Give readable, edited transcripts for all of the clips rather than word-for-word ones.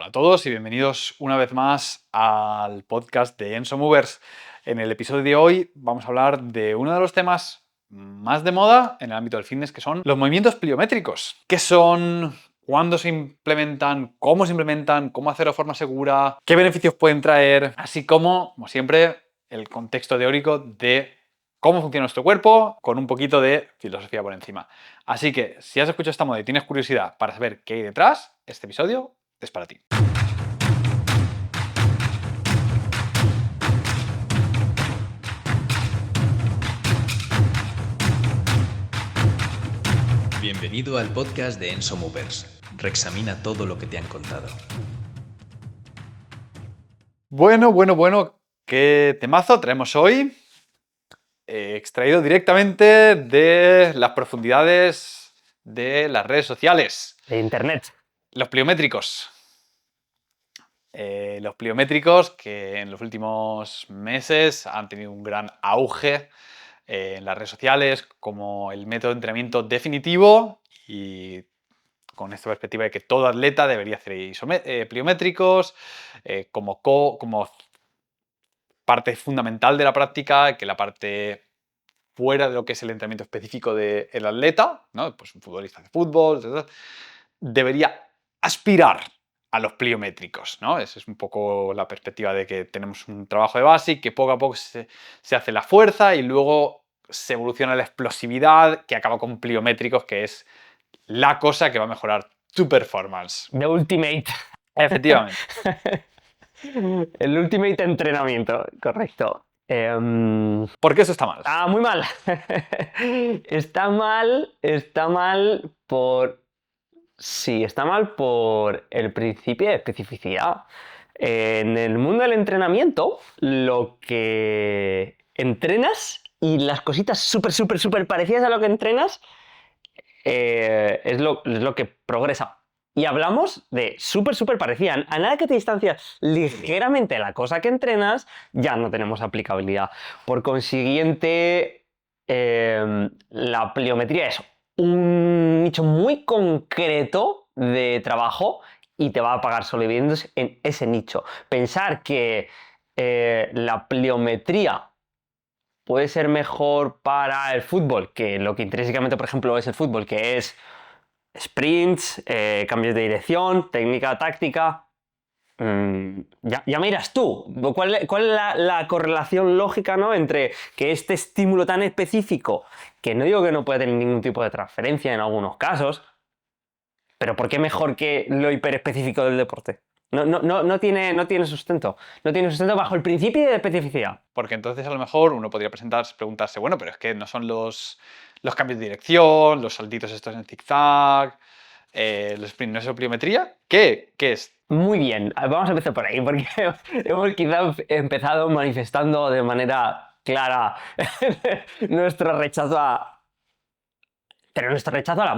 Hola a todos y bienvenidos una vez más al podcast de Enso Movers. En el episodio de hoy vamos a hablar de uno de los temas más de moda en el ámbito del fitness, que son los movimientos pliométricos. ¿Qué son? ¿Cuándo se implementan? ¿Cómo se implementan? ¿Cómo hacerlo de forma segura? ¿Qué beneficios pueden traer? Así como siempre, el contexto teórico de cómo funciona nuestro cuerpo, con un poquito de filosofía por encima. Así que, si has escuchado esta moda y tienes curiosidad para saber qué hay detrás, este episodio es para ti. Bienvenido al podcast de Enso Movers. Reexamina todo lo que te han contado. Bueno, ¿qué temazo traemos hoy? Extraído directamente de las profundidades de las redes sociales. De internet. Los pliométricos. Los pliométricos que en los últimos meses han tenido un gran auge en las redes sociales como el método de entrenamiento definitivo y con esta perspectiva de que todo atleta debería hacer pliométricos como parte fundamental de la práctica, que la parte fuera de lo que es el entrenamiento específico del atleta, ¿no? Pues un futbolista de fútbol, etc., debería aspirar a los pliométricos, ¿no? Esa es un poco la perspectiva de que tenemos un trabajo de base y que poco a poco se hace la fuerza y luego se evoluciona la explosividad que acaba con pliométricos, que es la cosa que va a mejorar tu performance. The Ultimate. Efectivamente. El Ultimate entrenamiento, correcto. ¿Por qué eso está mal? Muy mal. Está mal por... Sí, está mal por el principio de especificidad. En el mundo del entrenamiento, lo que entrenas y las cositas súper parecidas a lo que entrenas es lo que progresa. Y hablamos de súper parecida. A nada que te distancias ligeramente de la cosa que entrenas, ya no tenemos aplicabilidad. Por consiguiente, la pliometría es un nicho muy concreto de trabajo y te va a pagar solo dividendos en ese nicho. Pensar que la pliometría puede ser mejor para el fútbol, que lo que intrínsecamente, por ejemplo, es el fútbol, que es sprints, cambios de dirección, técnica, táctica. Ya me dirás tú, ¿cuál es la correlación lógica, ¿no?, entre que este estímulo tan específico, que no digo que no pueda tener ningún tipo de transferencia en algunos casos, pero ¿por qué mejor que lo hiperespecífico del deporte? No tiene sustento. No tiene sustento bajo el principio de especificidad. Porque entonces a lo mejor uno podría preguntarse, bueno, pero es que no son los cambios de dirección, los saltitos estos en zigzag, los sprint, ¿no es pliometría? ¿Qué es? Muy bien, vamos a empezar por ahí, porque hemos quizá empezado manifestando de manera clara nuestro rechazo Pero nuestro rechazo a la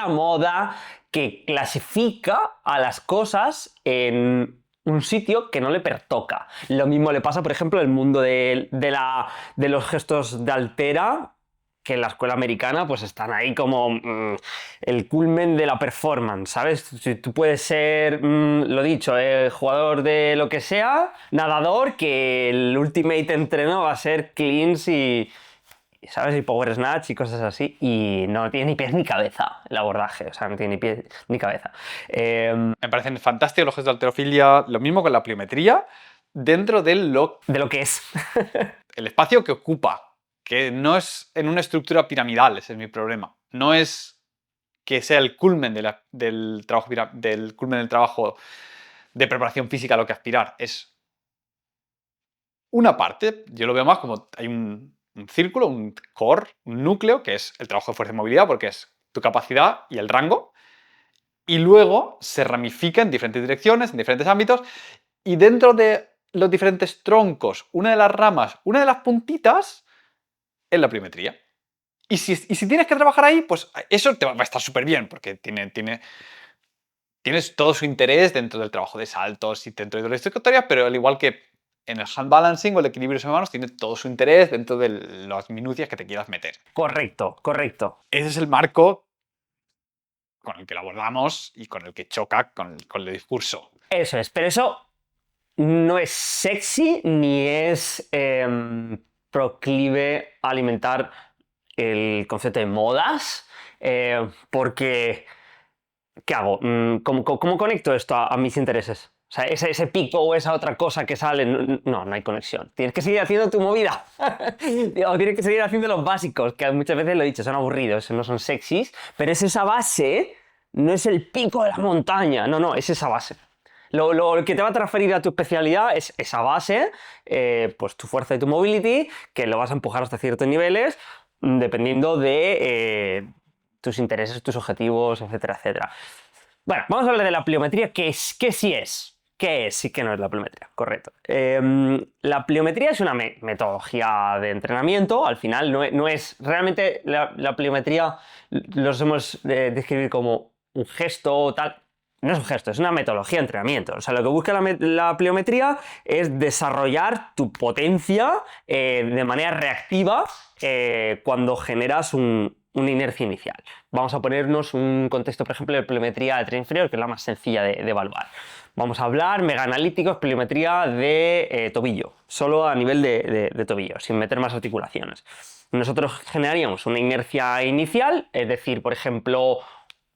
moda que clasifica a las cosas en un sitio que no le pertoca. Lo mismo le pasa, por ejemplo, el mundo de los gestos de altera, que en la escuela americana pues están ahí como el culmen de la performance, ¿sabes? Si tú puedes ser, lo dicho, jugador de lo que sea, nadador, que el ultimate entreno va a ser cleans y ¿sabes? Y power snatch y cosas así. Y no tiene ni pies ni cabeza el abordaje. O sea, no tiene ni pies ni cabeza. Me parecen fantásticos los gestos de halterofilia, lo mismo con la pliometría, dentro de lo que es. el espacio que ocupa, que no es en una estructura piramidal, ese es mi problema. No es que sea el culmen del trabajo de preparación física a lo que aspirar. Es una parte, yo lo veo más como hay un círculo, un core, un núcleo, que es el trabajo de fuerza y movilidad, porque es tu capacidad y el rango, y luego se ramifica en diferentes direcciones, en diferentes ámbitos, y dentro de los diferentes troncos, una de las ramas, una de las puntitas, es la pliometría. Y si tienes que trabajar ahí, pues eso va a estar súper bien, porque tienes todo su interés dentro del trabajo de saltos y dentro de las trayectorias, pero al igual que en el hand balancing o el equilibrio de manos, tiene todo su interés dentro de las minucias que te quieras meter. Correcto. Ese es el marco con el que lo abordamos y con el que choca con el discurso. Eso es, pero eso no es sexy ni es proclive a alimentar el concepto de modas, porque ¿qué hago? ¿Cómo conecto esto a mis intereses? O sea, ese pico o esa otra cosa que sale, no hay conexión. Tienes que seguir haciendo tu movida. O tienes que seguir haciendo los básicos, que muchas veces lo he dicho, son aburridos, no son sexys, pero es esa base, no es el pico de la montaña, no, es esa base. Lo que te va a transferir a tu especialidad es esa base, pues tu fuerza y tu mobility, que lo vas a empujar hasta ciertos niveles, dependiendo de tus intereses, tus objetivos, etcétera, etcétera. Bueno, vamos a hablar de la pliometría, que sí es. ¿Qué es y qué no es la pliometría? Correcto. La pliometría es una metodología de entrenamiento. Al final no es realmente la pliometría lo hemos describir como un gesto o tal. No es un gesto, es una metodología de entrenamiento. O sea, lo que busca la pliometría es desarrollar tu potencia de manera reactiva cuando generas una inercia inicial. Vamos a ponernos un contexto, por ejemplo, de pliometría de tren inferior, que es la más sencilla de evaluar. Vamos a hablar mega analíticos, pliometría de tobillo, solo a nivel de tobillo, sin meter más articulaciones. Nosotros generaríamos una inercia inicial, es decir, por ejemplo,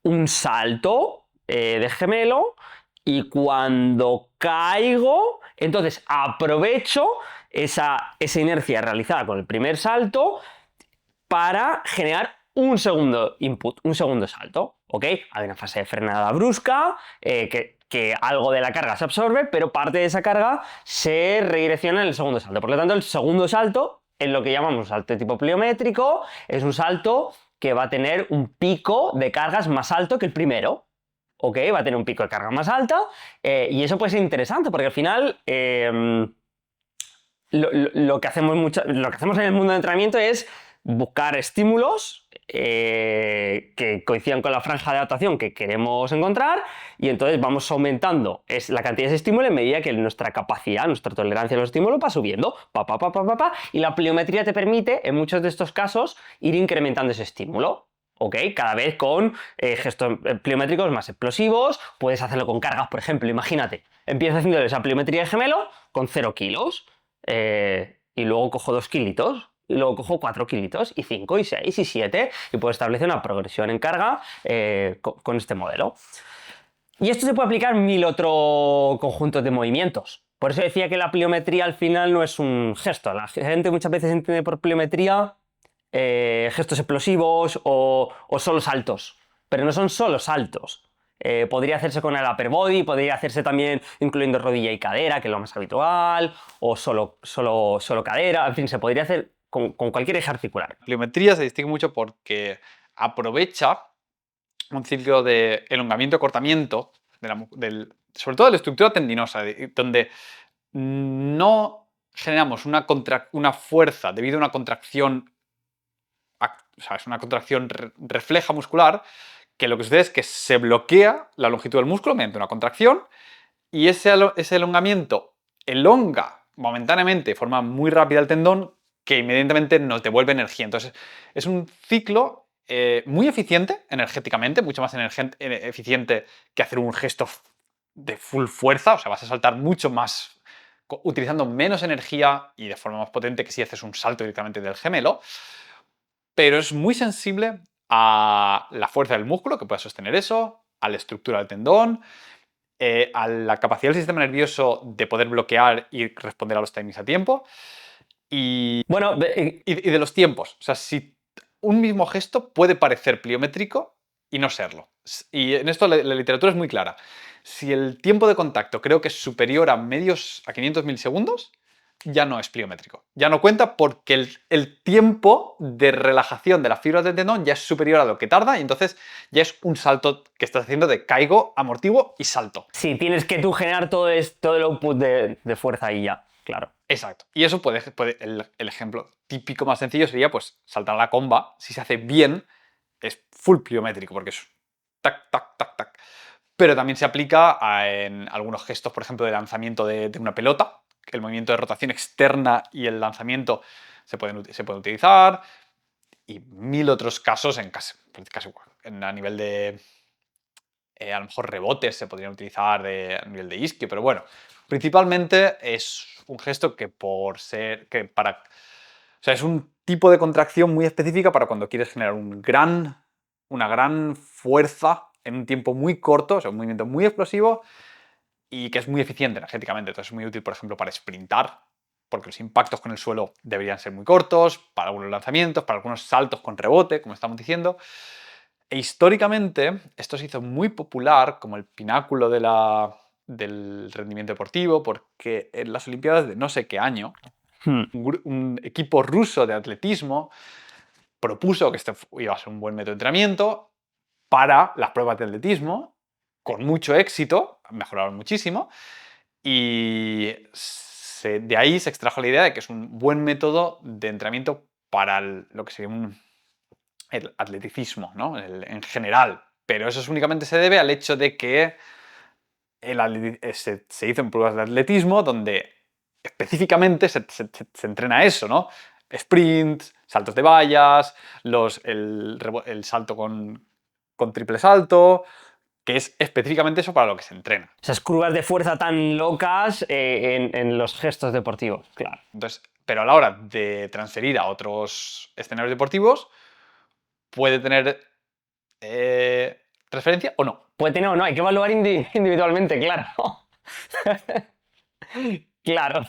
un salto de gemelo, y cuando caigo, entonces aprovecho esa inercia realizada con el primer salto para generar un segundo input, un segundo salto, ¿ok? Hay una fase de frenada brusca, que algo de la carga se absorbe, pero parte de esa carga se redirecciona en el segundo salto. Por lo tanto, el segundo salto es lo que llamamos salto de tipo pliométrico, es un salto que va a tener un pico de cargas más alto que el primero. ¿Ok? Va a tener un pico de carga más alta, y eso puede ser interesante porque al final lo que hacemos en el mundo de entrenamiento es buscar estímulos que coincidan con la franja de adaptación que queremos encontrar, y entonces vamos aumentando la cantidad de ese estímulo en medida que nuestra capacidad, nuestra tolerancia a los estímulos va subiendo, y la pliometría te permite, en muchos de estos casos, ir incrementando ese estímulo. ¿Ok? Cada vez con gestos pliométricos más explosivos. Puedes hacerlo con cargas, por ejemplo, imagínate, empiezo haciendo esa pliometría de gemelo con 0 kilos, y luego cojo 2 kilitos, y luego cojo 4 kilitos, y 5, y 6, y 7, y puedo establecer una progresión en carga con este modelo. Y esto se puede aplicar en 1000 otros conjuntos de movimientos. Por eso decía que la pliometría al final no es un gesto. La gente muchas veces entiende por pliometría gestos explosivos o solo saltos, pero no son solo saltos. Podría hacerse con el upper body, podría hacerse también incluyendo rodilla y cadera, que es lo más habitual, o solo cadera, en fin, se podría hacer con cualquier eje articular. La pliometría se distingue mucho porque aprovecha un ciclo de elongamiento-acortamiento, sobre todo de la estructura tendinosa, donde no generamos una fuerza debido a una contracción, o sea, es una contracción refleja muscular, que lo que sucede es que se bloquea la longitud del músculo mediante una contracción, y ese elongamiento elonga momentáneamente de forma muy rápida el tendón, que inmediatamente nos devuelve energía. Entonces, es un ciclo muy eficiente energéticamente, mucho más eficiente que hacer un gesto de full fuerza. O sea, vas a saltar mucho más utilizando menos energía y de forma más potente que si haces un salto directamente del gemelo. Pero es muy sensible a la fuerza del músculo que pueda sostener eso, a la estructura del tendón, a la capacidad del sistema nervioso de poder bloquear y responder a los timings a tiempo, y de los tiempos. O sea, si un mismo gesto puede parecer pliométrico y no serlo. Y en esto la literatura es muy clara. Si el tiempo de contacto creo que es superior a 500 milisegundos, ya no es pliométrico. Ya no cuenta porque el tiempo de relajación de las fibras del tendón ya es superior a lo que tarda, y entonces ya es un salto que estás haciendo de caigo, amortiguo y salto. Sí, tienes que tú generar todo el output de fuerza ahí ya, claro. Exacto. Y eso el ejemplo típico más sencillo sería pues saltar a la comba. Si se hace bien, es full pliométrico, porque es tac, tac, tac, tac. Pero también se aplica en algunos gestos, por ejemplo, de lanzamiento de una pelota. El movimiento de rotación externa y el lanzamiento se pueden utilizar, y 1000 otros casos a nivel de A lo mejor rebotes se podrían utilizar a nivel de isquio, pero bueno, principalmente es un gesto que o sea, es un tipo de contracción muy específica para cuando quieres generar una gran fuerza en un tiempo muy corto, o sea, un movimiento muy explosivo y que es muy eficiente energéticamente. Entonces es muy útil, por ejemplo, para sprintar, porque los impactos con el suelo deberían ser muy cortos, para algunos lanzamientos, para algunos saltos con rebote, como estamos diciendo. E históricamente esto se hizo muy popular como el pináculo del rendimiento deportivo, porque en las Olimpiadas de no sé qué año, un equipo ruso de atletismo propuso que este iba a ser un buen método de entrenamiento para las pruebas de atletismo, con mucho éxito, mejoraron muchísimo, y de ahí se extrajo la idea de que es un buen método de entrenamiento para lo que sería el atleticismo, ¿no? En general. Pero eso únicamente se debe al hecho de que se hizo en pruebas de atletismo donde específicamente se entrena eso, ¿no? Sprints, saltos de vallas, el salto con triple salto, que es específicamente eso para lo que se entrena. Esas curvas de fuerza tan locas en los gestos deportivos, claro. Entonces, pero a la hora de transferir a otros escenarios deportivos, puede tener transferencia o no. Puede tener o no, hay que evaluar individualmente, claro. Claro,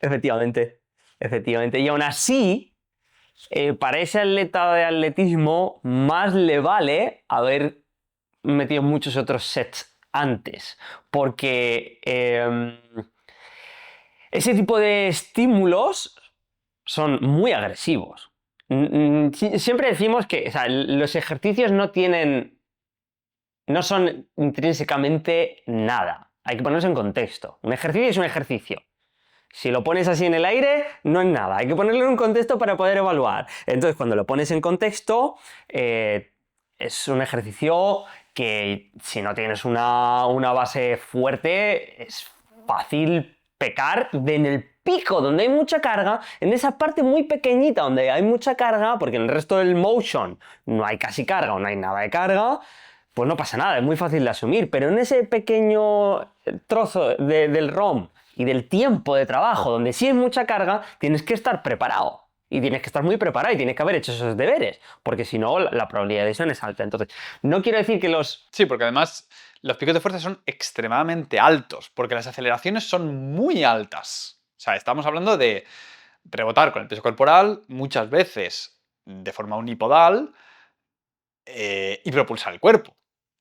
efectivamente. Efectivamente. Y aún así, para ese atleta de atletismo, más le vale haber metido muchos otros sets antes. Porque ese tipo de estímulos son muy agresivos. Siempre decimos que, o sea, los ejercicios no son intrínsecamente nada. Hay que ponerlos en contexto. Un ejercicio es un ejercicio. Si lo pones así en el aire, no es nada. Hay que ponerlo en un contexto para poder evaluar. Entonces, cuando lo pones en contexto, es un ejercicio que si no tienes una base fuerte, es fácil pecar en el pico, donde hay mucha carga, en esa parte muy pequeñita donde hay mucha carga, porque en el resto del motion no hay casi carga o no hay nada de carga, pues no pasa nada, es muy fácil de asumir. Pero en ese pequeño trozo del ROM y del tiempo de trabajo, donde sí hay mucha carga, tienes que estar preparado. Y tienes que estar muy preparado y tienes que haber hecho esos deberes, porque si no, la probabilidad de lesión es alta. Entonces, no quiero decir que los... Sí, porque además los picos de fuerza son extremadamente altos, porque las aceleraciones son muy altas. O sea, estamos hablando de rebotar con el peso corporal muchas veces de forma unipodal y propulsar el cuerpo.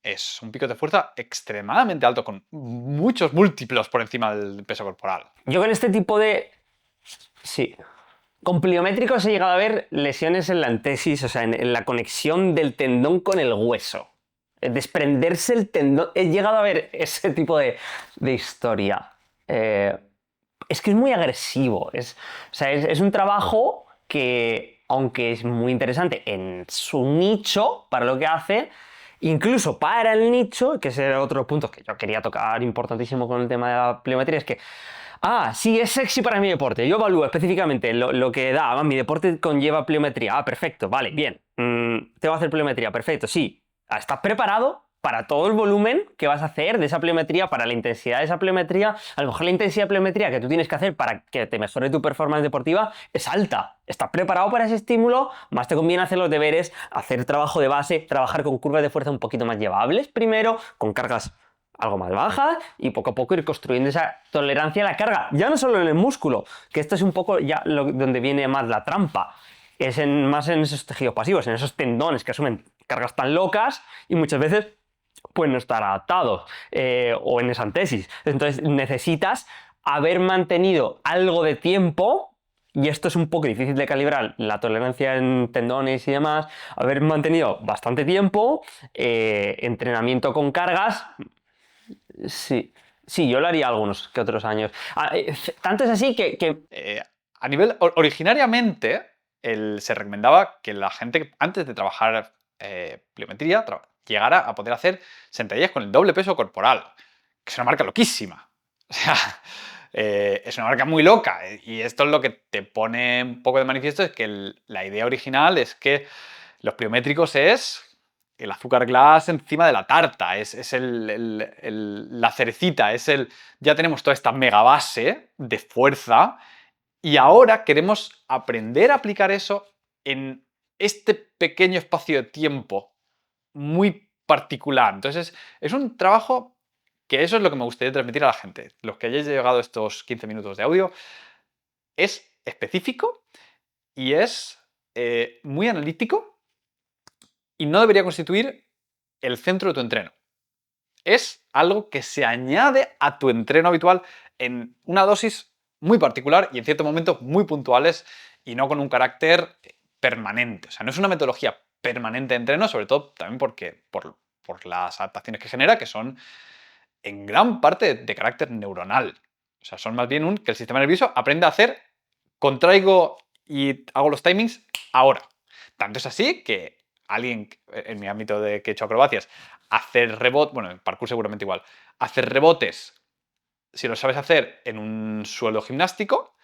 Es un pico de fuerza extremadamente alto, con muchos múltiplos por encima del peso corporal. Yo con este tipo de... Sí. Con pliométricos he llegado a ver lesiones en la antesis, o sea, en la conexión del tendón con el hueso. Desprenderse el tendón. He llegado a ver ese tipo de historia. Es que es muy agresivo. O sea, es un trabajo que, aunque es muy interesante en su nicho, para lo que hace, incluso para el nicho, que ese era otro punto que yo quería tocar importantísimo con el tema de la pliometría, es que sí, es sexy para mi deporte. Yo evalúo específicamente lo que da. Mi deporte conlleva pliometría. Perfecto, vale, bien. Te voy a hacer pliometría, perfecto, sí. ¿Estás preparado para todo el volumen que vas a hacer de esa pliometría, para la intensidad de esa pliometría? A lo mejor la intensidad de pliometría que tú tienes que hacer para que te mejore tu performance deportiva es alta. ¿Estás preparado para ese estímulo? Más te conviene hacer los deberes, hacer trabajo de base, trabajar con curvas de fuerza un poquito más llevables primero, con cargas algo más bajas y poco a poco ir construyendo esa tolerancia a la carga, ya no solo en el músculo, que esto es un poco ya donde viene más la trampa, es más en esos tejidos pasivos, en esos tendones que asumen cargas tan locas y muchas veces pueden no estar adaptados o en esa antesis. Entonces necesitas haber mantenido algo de tiempo. Y esto es un poco difícil de calibrar, la tolerancia en tendones y demás, haber mantenido bastante tiempo, entrenamiento con cargas. Sí, sí, yo lo haría algunos que otros años. Tanto es así que... A nivel, originariamente, se recomendaba que la gente, antes de trabajar pliometría, llegara a poder hacer sentadillas con el doble peso corporal, que es una marca loquísima. O sea, es una marca muy loca. Y esto es lo que te pone un poco de manifiesto, es que la idea original es que los pliométricos es el azúcar glass encima de la tarta, es la cerecita, ya tenemos toda esta mega base de fuerza y ahora queremos aprender a aplicar eso en este pequeño espacio de tiempo muy particular. Entonces es un trabajo que eso es lo que me gustaría transmitir a la gente. Los que hayáis llegado a estos 15 minutos de audio, es específico y es muy analítico y no debería constituir el centro de tu entreno. Es algo que se añade a tu entreno habitual en una dosis muy particular y en ciertos momentos muy puntuales y no con un carácter permanente. O sea, no es una metodología permanente de entreno, sobre todo también por las adaptaciones que genera, que son en gran parte de carácter neuronal. O sea, son más bien que el sistema nervioso aprende a hacer, contraigo y hago los timings ahora. Tanto es así que alguien, en mi ámbito de que he hecho acrobacias, hacer rebotes, bueno, en parkour seguramente igual, hacer rebotes, si lo sabes hacer en un suelo gimnástico,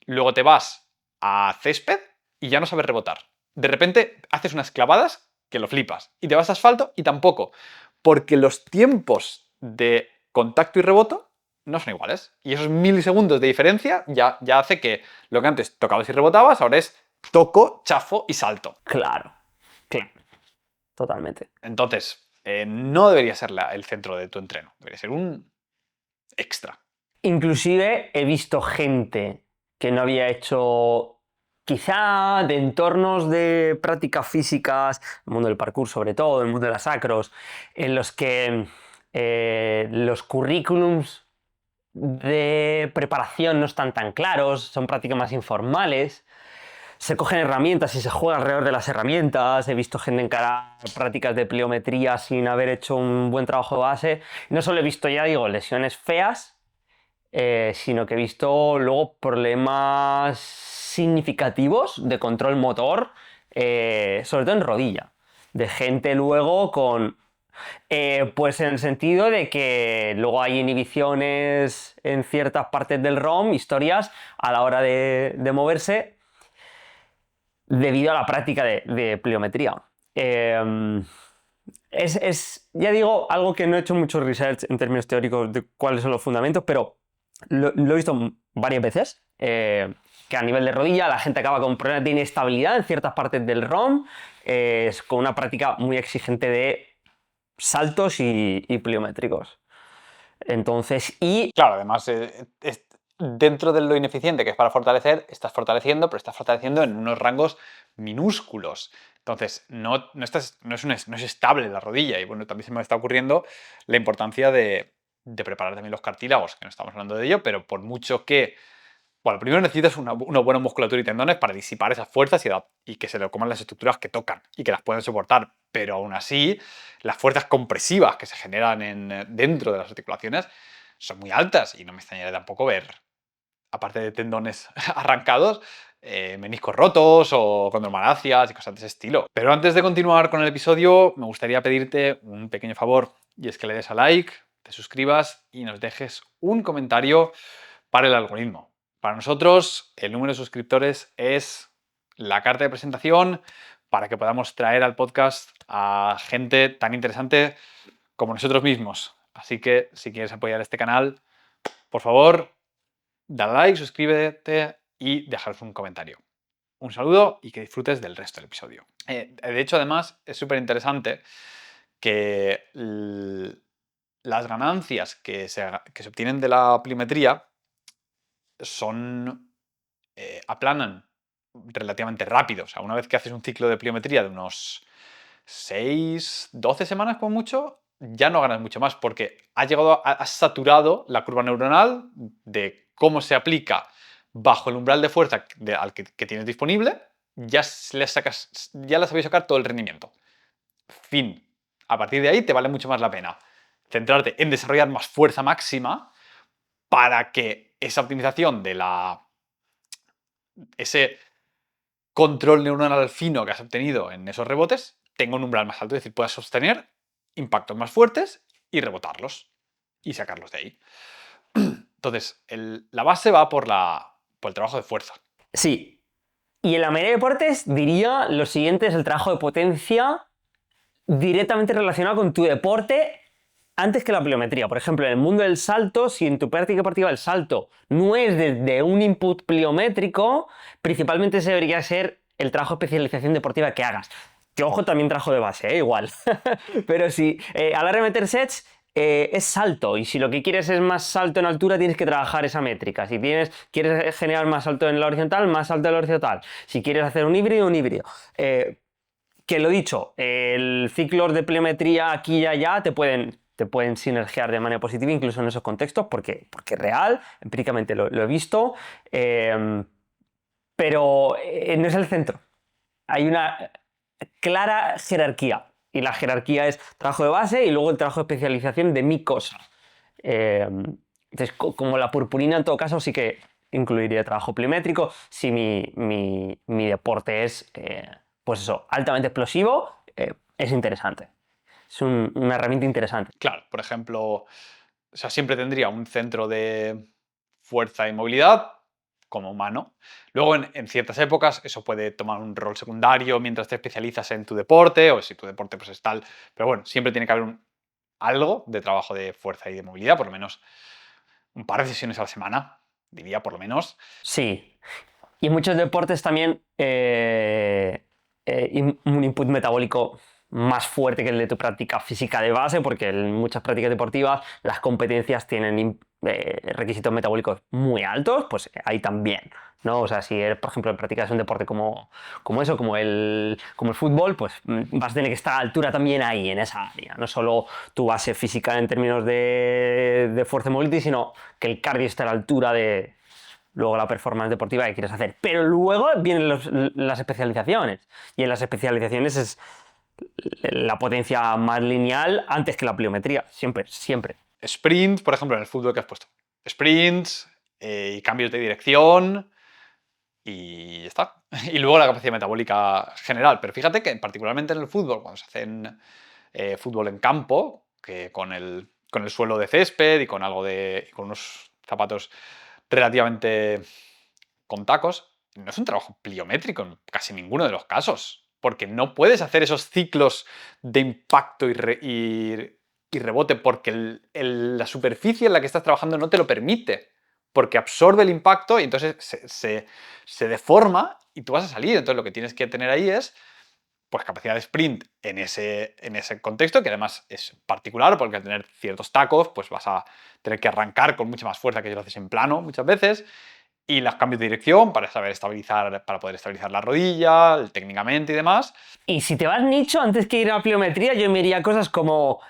luego te vas a césped y ya no sabes rebotar. De repente haces unas clavadas que lo flipas y te vas a asfalto y tampoco, porque los tiempos de contacto y reboto no son iguales. Y esos milisegundos de diferencia ya hace que lo que antes tocabas y rebotabas, ahora es toco, chafo y salto. Claro, claro, totalmente. Entonces, no debería ser el centro de tu entreno, debería ser un extra. Inclusive he visto gente que no había hecho quizá de entornos de prácticas físicas, el mundo del parkour sobre todo, el mundo de las acros, en los que los currículums de preparación no están tan claros, son prácticas más informales. Se cogen herramientas y se juega alrededor de las herramientas. He visto gente encarar prácticas de pliometría sin haber hecho un buen trabajo de base. No solo he visto, ya digo, lesiones feas, sino que he visto luego problemas significativos de control motor, sobre todo en rodilla, de gente luego con... pues en el sentido de que luego hay inhibiciones en ciertas partes del ROM, historias a la hora de moverse debido a la práctica de pliometría. Es, ya digo, algo que no he hecho mucho research en términos teóricos de cuáles son los fundamentos, pero lo he visto varias veces, que a nivel de rodilla la gente acaba con problemas de inestabilidad en ciertas partes del ROM, con una práctica muy exigente de saltos y pliométricos. Entonces, Claro, además, dentro de lo ineficiente que es para fortalecer, estás fortaleciendo, pero estás fortaleciendo en unos rangos minúsculos. Entonces, no es estable la rodilla. Y bueno, también se me está ocurriendo la importancia de preparar también los cartílagos, que no estamos hablando de ello, pero por mucho que... Bueno, primero necesitas una buena musculatura y tendones para disipar esas fuerzas y que se lo coman las estructuras que tocan y que las pueden soportar. Pero aún así, las fuerzas compresivas que se generan dentro de las articulaciones son muy altas y no me extrañaría tampoco ver, aparte de tendones arrancados, meniscos rotos o condromalacias y cosas de ese estilo. Pero antes de continuar con el episodio, me gustaría pedirte un pequeño favor y es que le des a like, te suscribas y nos dejes un comentario para el algoritmo. Para nosotros, el número de suscriptores es la carta de presentación para que podamos traer al podcast a gente tan interesante como nosotros mismos. Así que si quieres apoyar este canal, por favor, dale like, suscríbete y dejaros un comentario. Un saludo y que disfrutes del resto del episodio. De hecho, además, es súper interesante que las ganancias que se obtienen de la pliometría aplanan relativamente rápido. O sea, una vez que haces un ciclo de pliometría de unos 6, 12 semanas como mucho, ya no ganas mucho más porque has saturado la curva neuronal de cómo se aplica bajo el umbral de fuerza que tienes disponible, ya le sabéis sacar todo el rendimiento. Fin. A partir de ahí te vale mucho más la pena centrarte en desarrollar más fuerza máxima para que esa optimización de ese control neuronal fino que has obtenido en esos rebotes tenga un umbral más alto, es decir, puedas sostener impactos más fuertes y rebotarlos y sacarlos de ahí. Entonces, la base va por el trabajo de fuerza. sí. Y en la mayoría de deportes diría lo siguiente es el trabajo de potencia directamente relacionado con tu deporte antes que la pliometría. Por ejemplo, en el mundo del salto, si en tu práctica deportiva el salto no es desde un input pliométrico, principalmente ese debería ser el trabajo de especialización deportiva que hagas. Que ojo, también trabajo de base, igual. Pero si a la hora de meter sets es salto, y si lo que quieres es más salto en altura, tienes que trabajar esa métrica. Si quieres generar más salto en la horizontal, más salto en la horizontal. Si quieres hacer un híbrido, un híbrido. Que lo dicho, el ciclos de pliometría aquí y allá te pueden sinergiar de manera positiva, incluso en esos contextos, porque es real, empíricamente lo he visto, eh, pero no es el centro. Hay una clara jerarquía, y la jerarquía es trabajo de base y luego el trabajo de especialización de mi cosa. Entonces, como la purpurina en todo caso sí que incluiría trabajo pliométrico si mi deporte es, pues eso, altamente explosivo, es interesante. Es una herramienta interesante. Claro, por ejemplo, o sea, siempre tendría un centro de fuerza y movilidad como humano. Luego, en ciertas épocas, eso puede tomar un rol secundario mientras te especializas en tu deporte, o si tu deporte pues es tal. Pero bueno, siempre tiene que haber algo de trabajo de fuerza y de movilidad, por lo menos un par de sesiones a la semana, diría por lo menos. Sí. Y en muchos deportes también un input metabólico más fuerte que el de tu práctica física de base, porque en muchas prácticas deportivas las competencias tienen requisitos metabólicos muy altos, pues ahí también, ¿no? O sea, si eres, por ejemplo, practicas un deporte como eso, como el fútbol, pues vas a tener que estar a altura también ahí, en esa área. No solo tu base física en términos de fuerza y movility, sino que el cardio esté a la altura de luego la performance deportiva que quieres hacer. Pero luego vienen las especializaciones. Y en las especializaciones es la potencia más lineal antes que la pliometría. Siempre, siempre. Sprints, por ejemplo, en el fútbol que has puesto. Sprints y cambios de dirección y ya está. Y luego la capacidad metabólica general. Pero fíjate que particularmente en el fútbol, cuando se hacen fútbol en campo, que con el suelo de césped y con con unos zapatos relativamente con tacos, no es un trabajo pliométrico en casi ninguno de los casos, porque no puedes hacer esos ciclos de impacto y rebote porque la superficie en la que estás trabajando no te lo permite, porque absorbe el impacto y entonces se deforma y tú vas a salir. Entonces lo que tienes que tener ahí es pues capacidad de sprint en ese contexto, que además es particular, porque al tener ciertos tacos, pues vas a tener que arrancar con mucha más fuerza que si lo haces en plano muchas veces, y los cambios de dirección para saber estabilizar, para poder estabilizar la rodilla, técnicamente y demás. Y si te vas nicho, antes que ir a pliometría, yo me iría a cosas como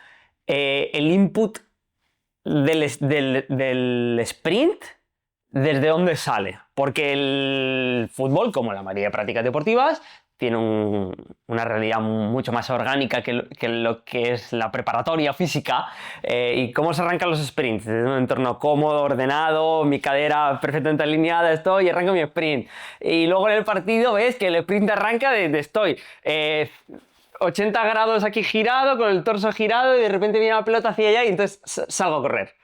el input del sprint, desde dónde sale. Porque el fútbol, como la mayoría de prácticas deportivas, tiene una realidad mucho más orgánica que lo que es la preparatoria física. ¿Y cómo se arrancan los sprints? Desde un entorno cómodo, ordenado, mi cadera perfectamente alineada, estoy y arranco mi sprint. Y luego en el partido ves que el sprint arranca de estoy 80 grados aquí girado, con el torso girado, y de repente viene la pelota hacia allá y entonces salgo a correr.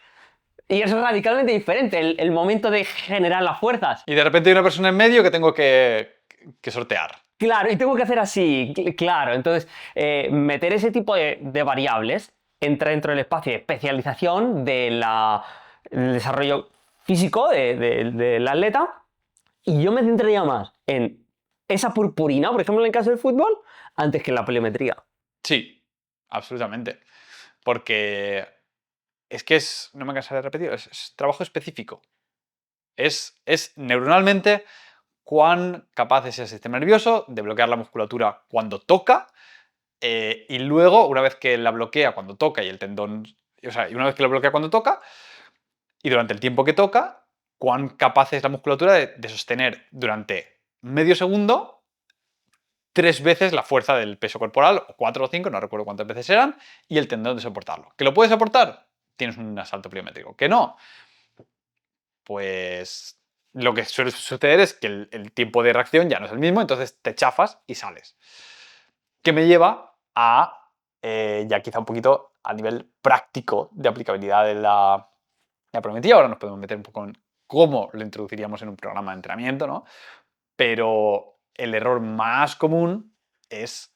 Y eso es radicalmente diferente, el momento de generar las fuerzas. Y de repente hay una persona en medio que tengo que sortear. Claro, y tengo que hacer así, claro. Entonces, meter ese tipo de variables entra dentro del espacio de especialización del desarrollo físico del atleta. Y yo me centraría más en esa purpurina, por ejemplo, en el caso del fútbol, antes que en la pliometría. Sí, absolutamente. Porque no me cansaré de repetir, es trabajo específico. Es neuronalmente cuán capaz es el sistema nervioso de bloquear la musculatura cuando toca, y luego, una vez que la bloquea cuando toca y el tendón, o sea, y una vez que lo bloquea cuando toca, y durante el tiempo que toca, cuán capaz es la musculatura de sostener durante medio segundo 3 veces la fuerza del peso corporal, o 4 o 5, no recuerdo cuántas veces eran, y el tendón de soportarlo. ¿Que lo puedes soportar? Tienes un asalto pliométrico. ¿Que no? Pues lo que suele suceder es que el tiempo de reacción ya no es el mismo, entonces te chafas y sales. Que me lleva a, ya quizá un poquito a nivel práctico de aplicabilidad de la pliometría. Ahora nos podemos meter un poco en cómo lo introduciríamos en un programa de entrenamiento, ¿no? Pero el error más común es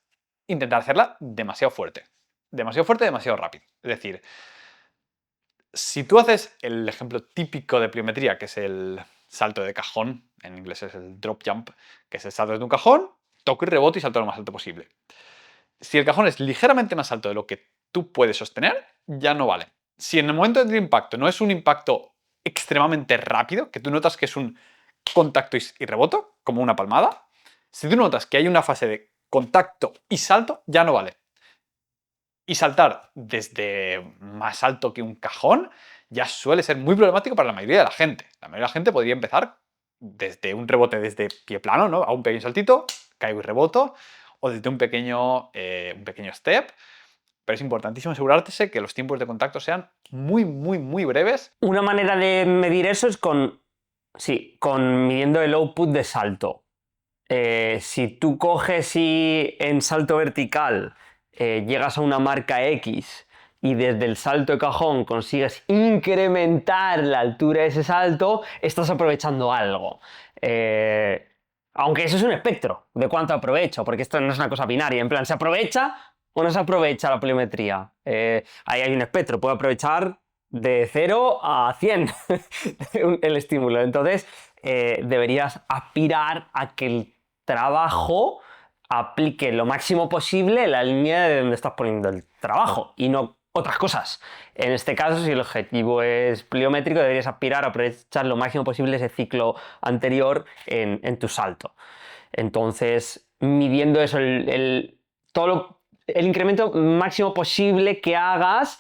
intentar hacerla demasiado fuerte. Demasiado fuerte, demasiado rápido. Es decir, si tú haces el ejemplo típico de pliometría, que es el salto de cajón, en inglés es el drop jump, que es el salto desde un cajón, toco y reboto y salto lo más alto posible. Si el cajón es ligeramente más alto de lo que tú puedes sostener, ya no vale. Si en el momento del impacto no es un impacto extremadamente rápido, que tú notas que es un contacto y reboto, como una palmada, si tú notas que hay una fase de contacto y salto, ya no vale. Y saltar desde más alto que un cajón ya suele ser muy problemático para la mayoría de la gente. La mayoría de la gente podría empezar desde un rebote desde pie plano, ¿no? A un pequeño saltito, caigo y reboto, o desde un pequeño step. Pero es importantísimo asegurarse que los tiempos de contacto sean muy, muy, muy breves. Una manera de medir eso es con midiendo el output de salto. Si tú coges y en salto vertical llegas a una marca X y desde el salto de cajón consigues incrementar la altura de ese salto, estás aprovechando algo. Aunque eso es un espectro de cuánto aprovecho, porque esto no es una cosa binaria. En plan, ¿se aprovecha o no se aprovecha la pliometría? Ahí hay un espectro, puedo aprovechar de 0 a 100 el estímulo. Entonces, deberías aspirar a que el trabajo aplique lo máximo posible la línea de donde estás poniendo el trabajo y no otras cosas. En este caso, si el objetivo es pliométrico, deberías aspirar a aprovechar lo máximo posible ese ciclo anterior en tu salto. Entonces, midiendo eso, el incremento máximo posible que hagas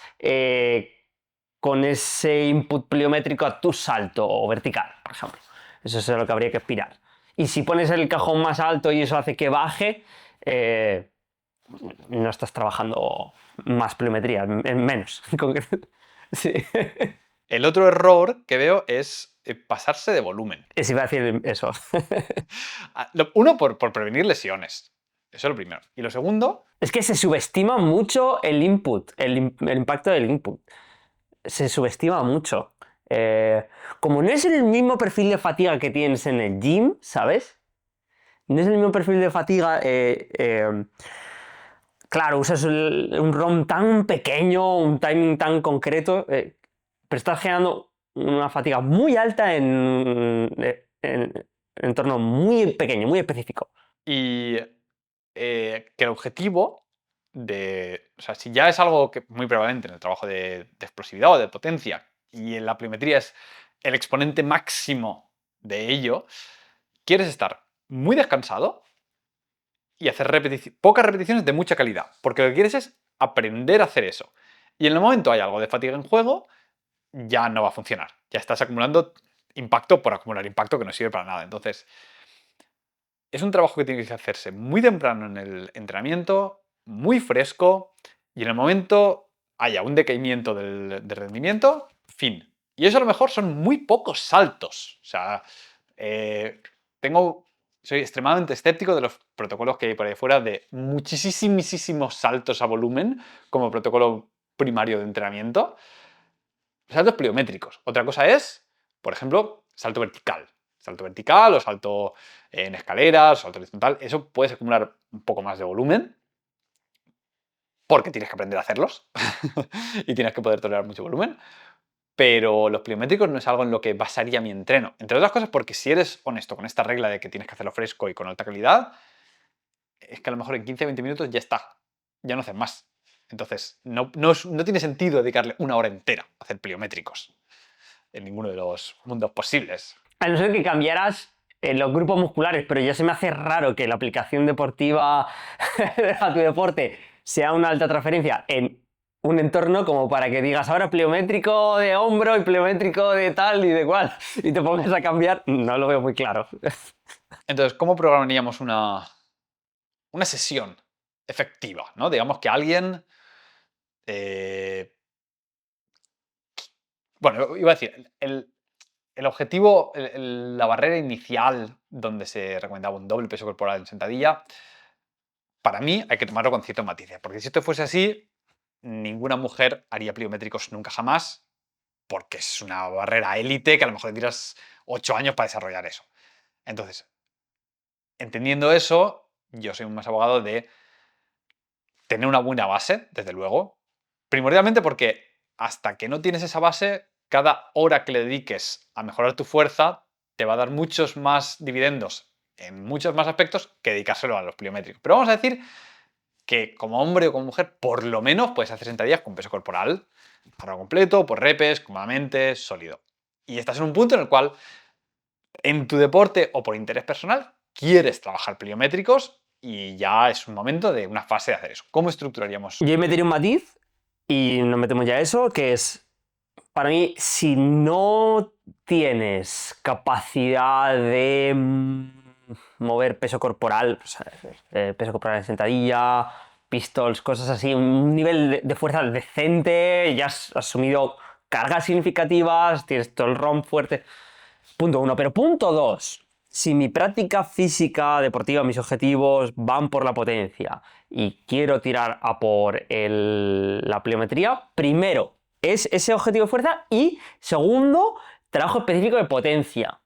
con ese input pliométrico a tu salto o vertical, por ejemplo. Eso es a lo que habría que aspirar. Y si pones el cajón más alto y eso hace que baje, no estás trabajando más pliometría, en menos. Sí. El otro error que veo es pasarse de volumen. Sí, iba a decir eso. Uno, por prevenir lesiones. Eso es lo primero. Y lo segundo, Es que se subestima mucho el input, el impacto del input. Se subestima mucho. Como no es el mismo perfil de fatiga que tienes en el gym, ¿sabes? No es el mismo perfil de fatiga. Claro, usas un ROM tan pequeño, un timing tan concreto, pero estás generando una fatiga muy alta en un entorno muy pequeño, muy específico. y que el objetivo o sea, si ya es algo que muy probablemente en el trabajo de explosividad o de potencia y en la pliometría es el exponente máximo de ello, quieres estar muy descansado y hacer pocas repeticiones de mucha calidad, porque lo que quieres es aprender a hacer eso. Y en el momento hay algo de fatiga en juego, ya no va a funcionar. Ya estás acumulando impacto por acumular impacto que no sirve para nada. Entonces, es un trabajo que tiene que hacerse muy temprano en el entrenamiento, muy fresco, y en el momento haya un decaimiento del rendimiento, fin. Y eso a lo mejor son muy pocos saltos. O sea, soy extremadamente escéptico de los protocolos que hay por ahí fuera de muchísimos saltos a volumen como protocolo primario de entrenamiento. Saltos pliométricos. Otra cosa es, por ejemplo, salto vertical. Salto vertical o salto en escaleras, salto horizontal. Eso puedes acumular un poco más de volumen porque tienes que aprender a hacerlos y tienes que poder tolerar mucho volumen. Pero los pliométricos no es algo en lo que basaría mi entreno. Entre otras cosas porque si eres honesto con esta regla de que tienes que hacerlo fresco y con alta calidad, es que a lo mejor en 15 o 20 minutos ya está. Ya no haces más. Entonces, no tiene sentido dedicarle una hora entera a hacer pliométricos en ninguno de los mundos posibles. A no ser que cambiaras los grupos musculares, pero ya se me hace raro que la aplicación deportiva a tu deporte sea una alta transferencia en un entorno como para que digas ahora pliométrico de hombro y pliométrico de tal y de cual y te pongas a cambiar, no lo veo muy claro. Entonces, ¿cómo programaríamos una sesión efectiva? ¿No? Digamos que alguien... Bueno, iba a decir, el objetivo, la barrera inicial donde se recomendaba un doble peso corporal en sentadilla, para mí hay que tomarlo con ciertos matices, porque si esto fuese así, ninguna mujer haría pliométricos nunca jamás, porque es una barrera élite que a lo mejor le tiras 8 años para desarrollar eso. Entonces, entendiendo eso, yo soy más abogado de tener una buena base, desde luego. Primordialmente porque hasta que no tienes esa base, cada hora que le dediques a mejorar tu fuerza te va a dar muchos más dividendos en muchos más aspectos que dedicárselo a los pliométricos. Pero vamos a decir que como hombre o como mujer, por lo menos puedes hacer sentadillas con peso corporal, cargo completo, por repes, cómodamente, sólido. Y estás en un punto en el cual, en tu deporte o por interés personal, quieres trabajar pliométricos y ya es un momento de una fase de hacer eso. ¿Cómo estructuraríamos? Yo metería un matiz y nos metemos ya a eso, que es, para mí, si no tienes capacidad de mover peso corporal, o sea, peso corporal en sentadilla, pistols, cosas así, un nivel de fuerza decente, ya has asumido cargas significativas, tienes todo el ROM fuerte. Punto uno. Pero punto dos. Si mi práctica física deportiva, mis objetivos van por la potencia y quiero tirar a por la pliometría, primero es ese objetivo de fuerza y segundo, trabajo específico de potencia.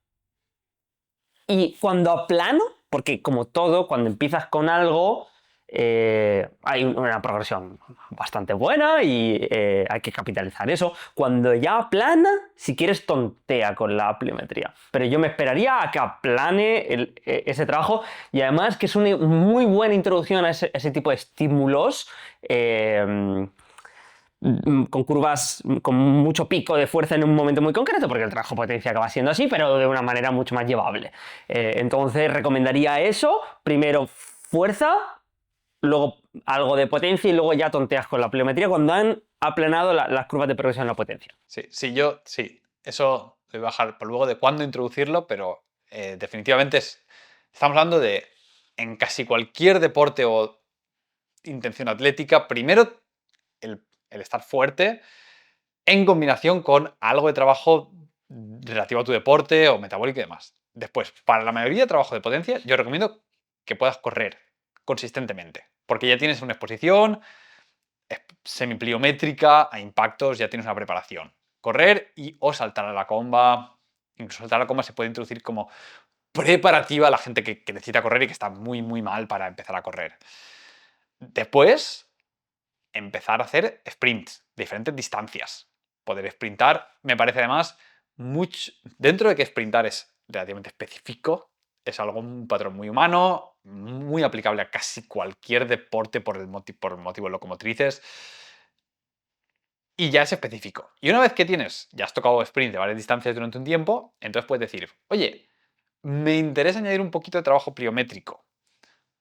Y cuando aplano, porque como todo, cuando empiezas con algo, hay una progresión bastante buena y hay que capitalizar eso. Cuando ya aplana, si quieres, tontea con la pliometría. Pero yo me esperaría a que aplane ese trabajo y además que es una muy buena introducción a ese tipo de estímulos. Con curvas con mucho pico de fuerza en un momento muy concreto, porque el trabajo potencia acaba siendo así, pero de una manera mucho más llevable. Entonces recomendaría eso, primero fuerza, luego algo de potencia y luego ya tonteas con la pliometría cuando han aplanado las curvas de progresión en la potencia. Sí, eso lo voy a bajar por luego de cuándo introducirlo, pero definitivamente estamos hablando de en casi cualquier deporte o intención atlética, primero el estar fuerte en combinación con algo de trabajo relativo a tu deporte o metabólico y demás. Después, para la mayoría de trabajo de potencia, yo recomiendo que puedas correr consistentemente, porque ya tienes una exposición semipliométrica a impactos, ya tienes una preparación. Correr o saltar a la comba, incluso saltar a la comba se puede introducir como preparativa a la gente que necesita correr y que está muy, muy mal para empezar a correr. Después, empezar a hacer sprints de diferentes distancias. Poder sprintar, me parece además, dentro de que sprintar es relativamente específico, es un patrón muy humano, muy aplicable a casi cualquier deporte por motivos locomotrices, y ya es específico. Y una vez que ya has tocado sprint de varias distancias durante un tiempo, entonces puedes decir, oye, me interesa añadir un poquito de trabajo pliométrico.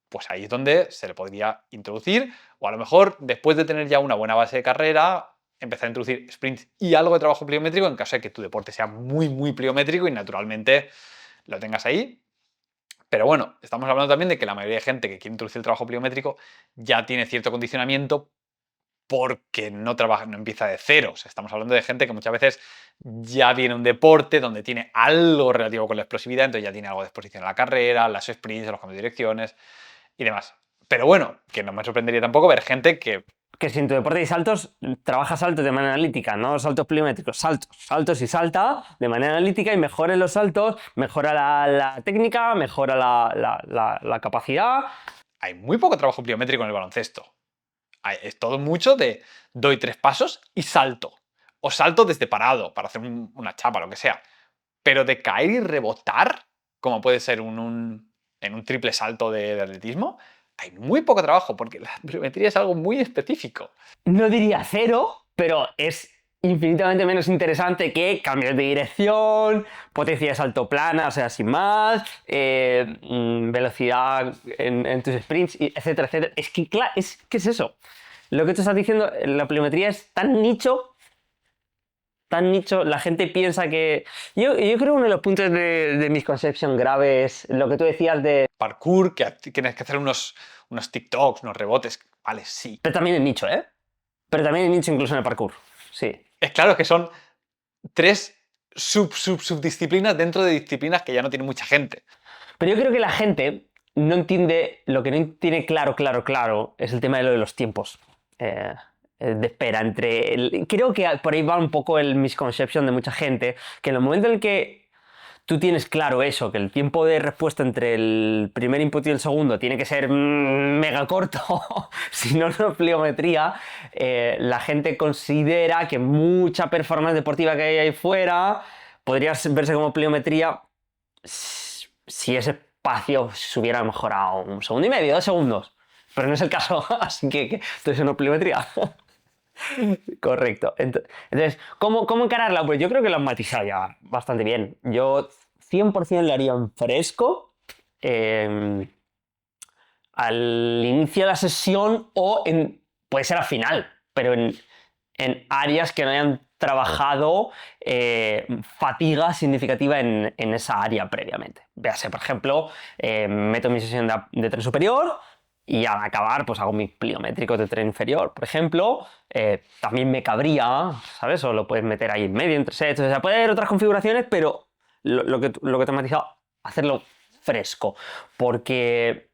Pues ahí es donde se le podría introducir, o a lo mejor después de tener ya una buena base de carrera, empezar a introducir sprints y algo de trabajo pliométrico en caso de que tu deporte sea muy, muy pliométrico y naturalmente lo tengas ahí. Pero bueno, estamos hablando también de que la mayoría de gente que quiere introducir el trabajo pliométrico ya tiene cierto condicionamiento porque no empieza de cero. O sea, estamos hablando de gente que muchas veces ya viene un deporte donde tiene algo relativo con la explosividad, entonces ya tiene algo de exposición a la carrera, las sprints, los cambios de direcciones y demás. Pero bueno, que no me sorprendería tampoco ver gente que si en tu deporte hay saltos, trabaja saltos de manera analítica, no saltos pliométricos, saltos y salta de manera analítica y mejora los saltos, mejora la técnica, mejora la capacidad. Hay muy poco trabajo pliométrico en el baloncesto. Es todo mucho de doy 3 pasos y salto. O salto desde parado para hacer una chapa, lo que sea. Pero de caer y rebotar, como puede ser en un triple salto de atletismo, hay muy poco trabajo porque la pliometría es algo muy específico. No diría cero, pero es infinitamente menos interesante que cambios de dirección, potencia de salto plana, o sea, sin más, velocidad en tus sprints, etcétera, etcétera. Es que, claro, ¿qué es eso? Lo que tú estás diciendo, la pliometría es tan nicho, la gente piensa que... Yo creo que uno de los puntos de misconception grave es lo que tú decías de... Parkour, que tienes que hacer unos TikToks, unos rebotes. Vale, sí. Pero también es nicho, ¿eh? Pero también es nicho incluso en el parkour, sí. Es claro que son 3 subdisciplinas dentro de disciplinas que ya no tiene mucha gente. Pero yo creo que la gente no entiende, lo que no tiene claro es el tema de lo de los tiempos. De espera creo que por ahí va un poco el misconception de mucha gente, que en el momento en el que tú tienes claro eso, que el tiempo de respuesta entre el primer input y el segundo tiene que ser mega corto, si no, no es pliometría, la gente considera que mucha performance deportiva que hay ahí fuera podría verse como pliometría si ese espacio se hubiera mejorado 1,5 segundos, 2 segundos. Pero no es el caso, así que entonces no es pliometría. Correcto. Entonces, ¿cómo encararla? Pues yo creo que lo han matizado ya bastante bien. Yo 100% le haría en fresco eh, al inicio de la sesión o puede ser al final, pero en áreas que no hayan trabajado fatiga significativa en esa área previamente. Véase, por ejemplo, meto mi sesión de tren superior y al acabar pues hago mis pliométricos de tren inferior, por ejemplo. También me cabría, ¿sabes? O lo puedes meter ahí en medio, entre sets. O sea, puede haber otras configuraciones, pero lo que te he matizado, hacerlo fresco. Porque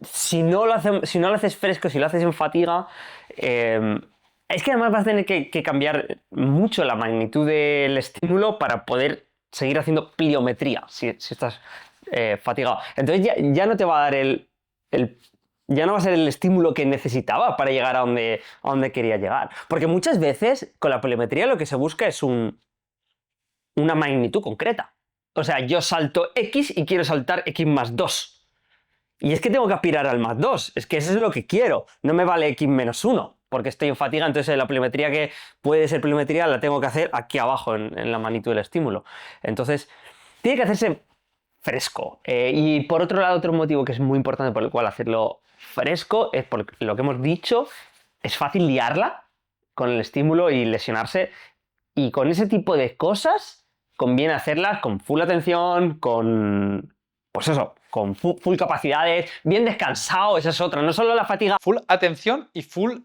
si no lo haces fresco, si lo haces en fatiga, es que además vas a tener que cambiar mucho la magnitud del estímulo para poder seguir haciendo pliometría si estás fatigado. Entonces ya no te va a dar ya no va a ser el estímulo que necesitaba para llegar a donde quería llegar. Porque muchas veces con la pliometría lo que se busca es una magnitud concreta. O sea, yo salto X y quiero saltar X más 2. Y es que tengo que aspirar al más 2. Es que eso es lo que quiero. No me vale X menos 1, porque estoy en fatiga. Entonces la pliometría que puede ser pliometría la tengo que hacer aquí abajo en la magnitud del estímulo. Entonces tiene que hacerse fresco. Y por otro lado, otro motivo que es muy importante por el cual hacerlo fresco es por lo que hemos dicho, es fácil liarla con el estímulo y lesionarse. Y con ese tipo de cosas conviene hacerlas con full atención, pues eso, con full capacidades, bien descansado, esa es otra, no solo la fatiga. Full atención y full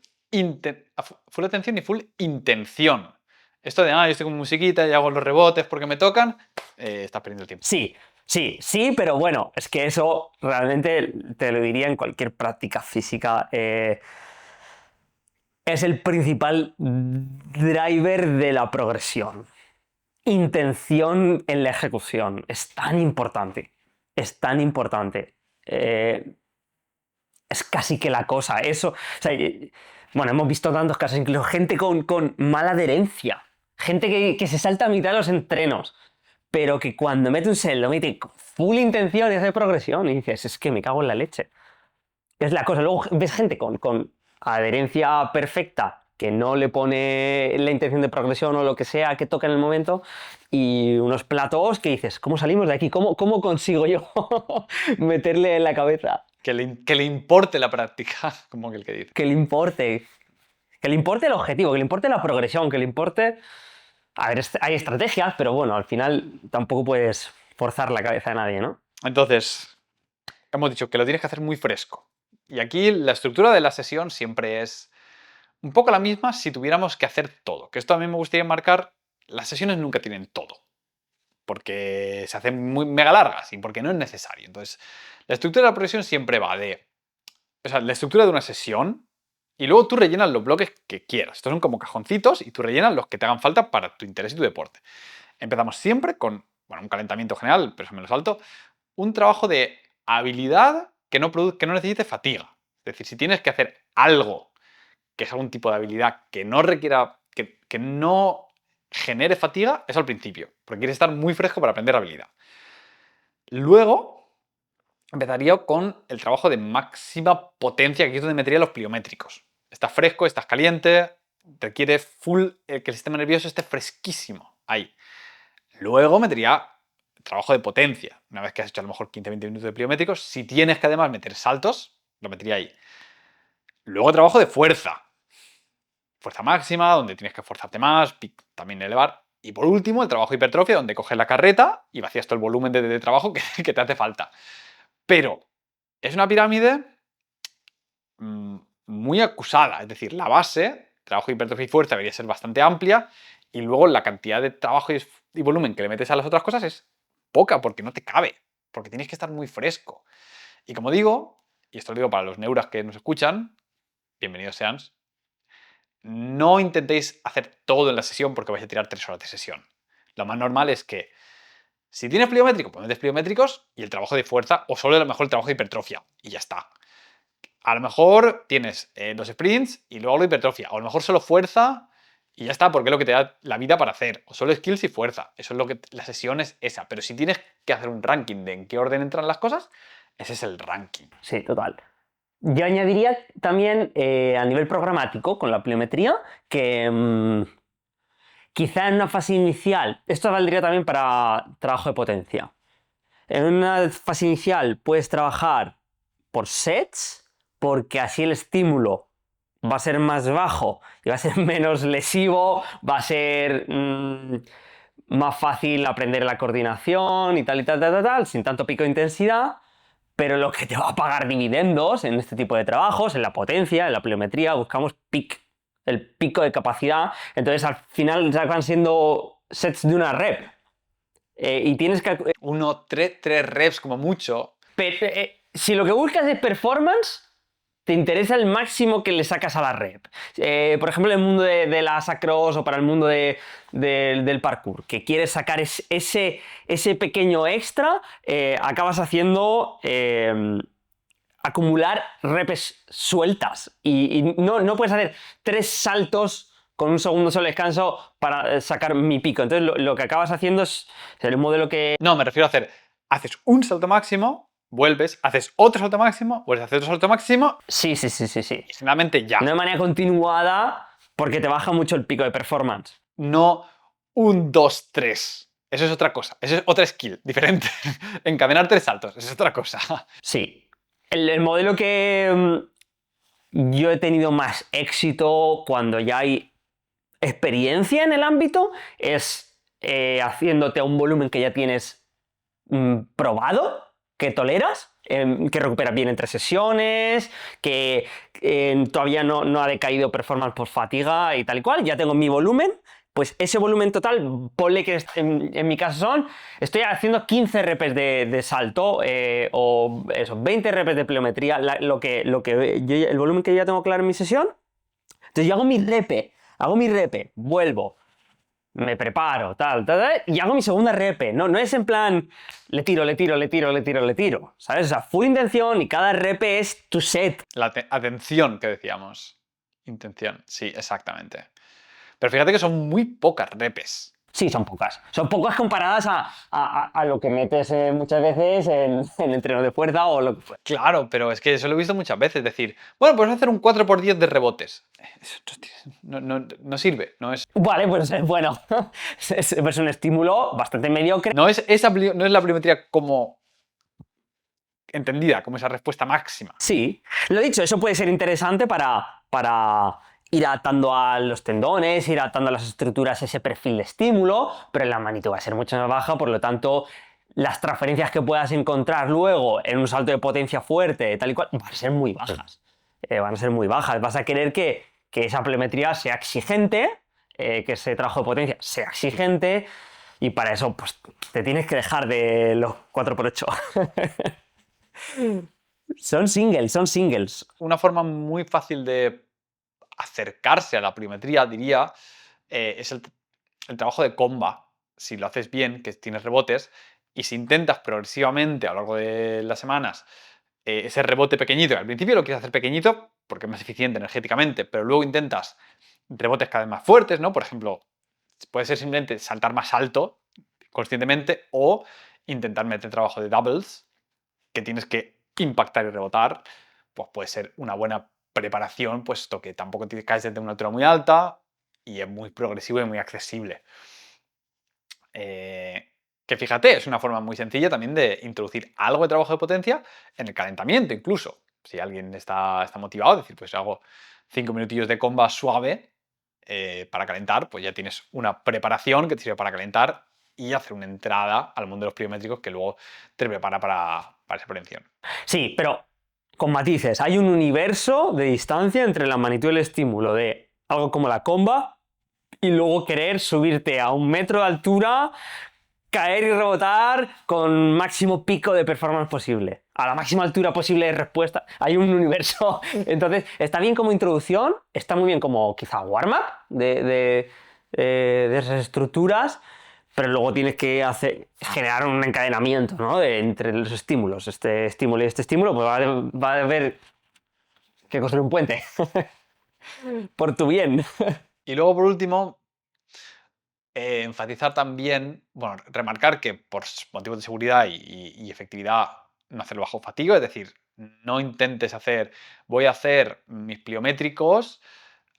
atención y full intención. Esto de, yo estoy con musiquita y hago los rebotes porque me tocan, estás perdiendo el tiempo. Sí, pero bueno, es que eso realmente te lo diría en cualquier práctica física. Es el principal driver de la progresión. Intención en la ejecución. Es tan importante. Es tan importante. Es casi que la cosa. Eso. O sea, bueno, hemos visto tantos casos, incluso gente con mala adherencia. Gente que se salta a mitad de los entrenos. Pero que cuando mete un set lo mete con full intención y hace progresión. Y dices, es que me cago en la leche. Es la cosa. Luego ves gente con adherencia perfecta que no le pone la intención de progresión o lo que sea que toca en el momento, y unos platós que dices, ¿cómo salimos de aquí? ¿Cómo consigo yo meterle en la cabeza? Que le importe la práctica, como que el que dice. Que le importe el objetivo, que le importe la progresión, que le importe... A ver, hay estrategias, pero bueno, al final tampoco puedes forzar la cabeza de nadie, ¿no? Entonces, hemos dicho que lo tienes que hacer muy fresco. Y aquí la estructura de la sesión siempre es un poco la misma si tuviéramos que hacer todo. Que esto a mí me gustaría marcar, las sesiones nunca tienen todo. Porque se hacen muy mega largas y porque no es necesario. Entonces, la estructura de la progresión siempre va de... O sea, la estructura de una sesión y luego tú rellenas los bloques que quieras. Estos son como cajoncitos y tú rellenas los que te hagan falta para tu interés y tu deporte. Empezamos siempre con, bueno, un calentamiento general, pero eso me lo salto, un trabajo de habilidad que no necesite fatiga. Es decir, si tienes que hacer algo que es algún tipo de habilidad que no requiera, que no genere fatiga, es al principio, porque quieres estar muy fresco para aprender habilidad. Luego empezaría con el trabajo de máxima potencia, que aquí es donde metería los pliométricos. Estás fresco, estás caliente, requiere full que el sistema nervioso esté fresquísimo ahí. Luego metería trabajo de potencia. Una vez que has hecho a lo mejor 15-20 minutos de pliométricos, si tienes que además meter saltos, lo metería ahí. Luego trabajo de fuerza. Fuerza máxima, donde tienes que esforzarte más, también elevar. Y por último, el trabajo de hipertrofia, donde coges la carreta y vacías todo el volumen de trabajo que te hace falta. Pero es una pirámide muy acusada. Es decir, la base, trabajo de hipertrofia y fuerza, debería ser bastante amplia. Y luego la cantidad de trabajo y volumen que le metes a las otras cosas es poca, porque no te cabe. Porque tienes que estar muy fresco. Y como digo, y esto lo digo para los neuras que nos escuchan, bienvenidos sean, no intentéis hacer todo en la sesión porque vais a tirar 3 horas de sesión. Lo más normal es que si tienes pliométrico, pues metes pliométricos y el trabajo de fuerza, o solo a lo mejor el trabajo de hipertrofia, y ya está. A lo mejor tienes los sprints y luego la hipertrofia, o a lo mejor solo fuerza y ya está, porque es lo que te da la vida para hacer, o solo skills y fuerza. Eso es lo que la sesión es esa. Pero si tienes que hacer un ranking de en qué orden entran las cosas, ese es el ranking. Sí, total. Yo añadiría también a nivel programático con la pliometría que quizá en una fase inicial, esto valdría también para trabajo de potencia. En una fase inicial puedes trabajar por sets, porque así el estímulo va a ser más bajo y va a ser menos lesivo, va a ser más fácil aprender la coordinación y tal, sin tanto pico de intensidad. Pero lo que te va a pagar dividendos en este tipo de trabajos, en la potencia, en la pliometría, buscamos el pico de capacidad. Entonces al final van siendo sets de una rep. Y tienes que... Tres reps como mucho. si lo que buscas es performance, te interesa el máximo que le sacas a la rep. Por ejemplo, en el mundo de las acros o para el mundo del parkour, que quieres sacar ese pequeño extra, acabas haciendo acumular reps sueltas. Y no puedes hacer 3 saltos con un segundo solo descanso para sacar mi pico. Entonces lo que acabas haciendo es el modelo que... No, me refiero a haces un salto máximo, vuelves, haces otro salto máximo, vuelves a hacer otro salto máximo. Sí. Y finalmente ya. No de manera continuada, porque te baja mucho el pico de performance. No 1, 2, 3. Eso es otra cosa. Eso es otra skill diferente. Encadenar 3 saltos. Eso es otra cosa. Sí. El modelo que yo he tenido más éxito cuando ya hay experiencia en el ámbito es haciéndote a un volumen que ya tienes probado, que toleras, que recuperas bien entre sesiones, que todavía no ha decaído performance por fatiga y tal y cual. Ya tengo mi volumen. Pues ese volumen total, ponle que en mi caso estoy haciendo 15 repes de salto o eso, 20 repes de pliometría, el volumen que yo ya tengo claro en mi sesión. Entonces yo hago mi repe, vuelvo, me preparo, tal, y hago mi segunda repe. No es en plan, le tiro, ¿sabes? O sea, full intención y cada repe es tu set. La atención que decíamos. Intención, sí, exactamente. Pero fíjate que son muy pocas repes. Sí, son pocas. Son pocas comparadas a lo que metes muchas veces en entreno de fuerza o lo que fuera. Claro, pero es que eso lo he visto muchas veces. Es decir, bueno, pues voy a hacer un 4x10 de rebotes. Eso no sirve, no es... Vale, pues bueno, es un estímulo bastante mediocre. No es la pliometría como entendida, como esa respuesta máxima. Sí, lo dicho, eso puede ser interesante para ir atando a los tendones, ir atando a las estructuras ese perfil de estímulo, pero la magnitud va a ser mucho más baja, por lo tanto, las transferencias que puedas encontrar luego en un salto de potencia fuerte, tal y cual, van a ser muy bajas. Van a ser muy bajas. Vas a querer que esa pliometría sea exigente, que ese trabajo de potencia sea exigente, y para eso pues, te tienes que dejar de los 4x8. Son singles. Una forma muy fácil de acercarse a la pliometría, diría, es el trabajo de comba. Si lo haces bien, que tienes rebotes, y si intentas progresivamente a lo largo de las semanas ese rebote pequeñito, que al principio lo quieres hacer pequeñito porque es más eficiente energéticamente, pero luego intentas rebotes cada vez más fuertes, ¿no? Por ejemplo, puede ser simplemente saltar más alto conscientemente o intentar meter trabajo de doubles, que tienes que impactar y rebotar, pues puede ser una buena preparación, puesto que tampoco te caes desde una altura muy alta y es muy progresivo y muy accesible. Que fíjate, es una forma muy sencilla también de introducir algo de trabajo de potencia en el calentamiento incluso. Si alguien está motivado, decir, pues hago 5 minutillos de comba suave para calentar, pues ya tienes una preparación que te sirve para calentar y hacer una entrada al mundo de los pliométricos que luego te prepara para esa prevención. Sí, pero con matices. Hay un universo de distancia entre la magnitud del estímulo de algo como la comba y luego querer subirte a 1 metro de altura, caer y rebotar con máximo pico de performance posible. A la máxima altura posible de respuesta. Hay un universo. Entonces, está bien como introducción, está muy bien como quizá warm-up de esas estructuras, pero luego tienes que generar un encadenamiento, ¿no? Entre los estímulos. Este estímulo y este estímulo, pues va a haber que construir un puente. Por tu bien. Y luego, por último, enfatizar también, bueno, remarcar que por motivos de seguridad y efectividad no hacerlo bajo fatiga, es decir, no intentes voy a hacer mis pliométricos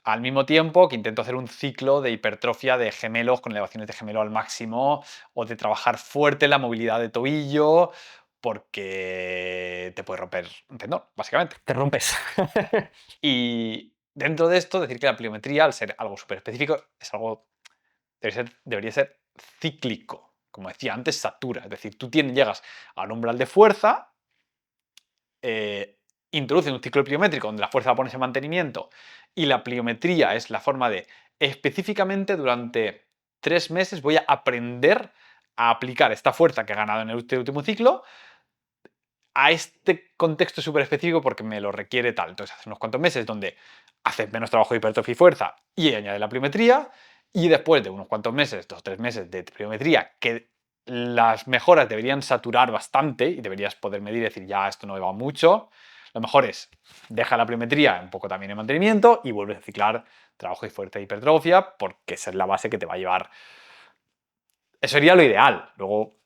al mismo tiempo que intento hacer un ciclo de hipertrofia de gemelos con elevaciones de gemelo al máximo o de trabajar fuerte la movilidad de tobillo porque te puede romper un tendón, básicamente. Te rompes. Y dentro de esto, decir que la pliometría, al ser algo súper específico, es algo debería ser cíclico. Como decía antes, satura. Es decir, tú llegas a un umbral de fuerza, introduces un ciclo pliométrico donde la fuerza la pones en mantenimiento y la pliometría es la forma de específicamente durante 3 meses voy a aprender a aplicar esta fuerza que he ganado en este último ciclo a este contexto súper específico porque me lo requiere tal. Entonces hace unos cuantos meses donde haces menos trabajo de hipertrofia y fuerza y añades la pliometría y después de unos cuantos meses, 2 o 3 meses de pliometría que las mejoras deberían saturar bastante y deberías poder medir y decir ya esto no va mucho. Lo mejor es deja la pliometría un poco también en mantenimiento y vuelves a ciclar trabajo y fuerza e hipertrofia porque esa es la base que te va a llevar. Eso sería lo ideal. Luego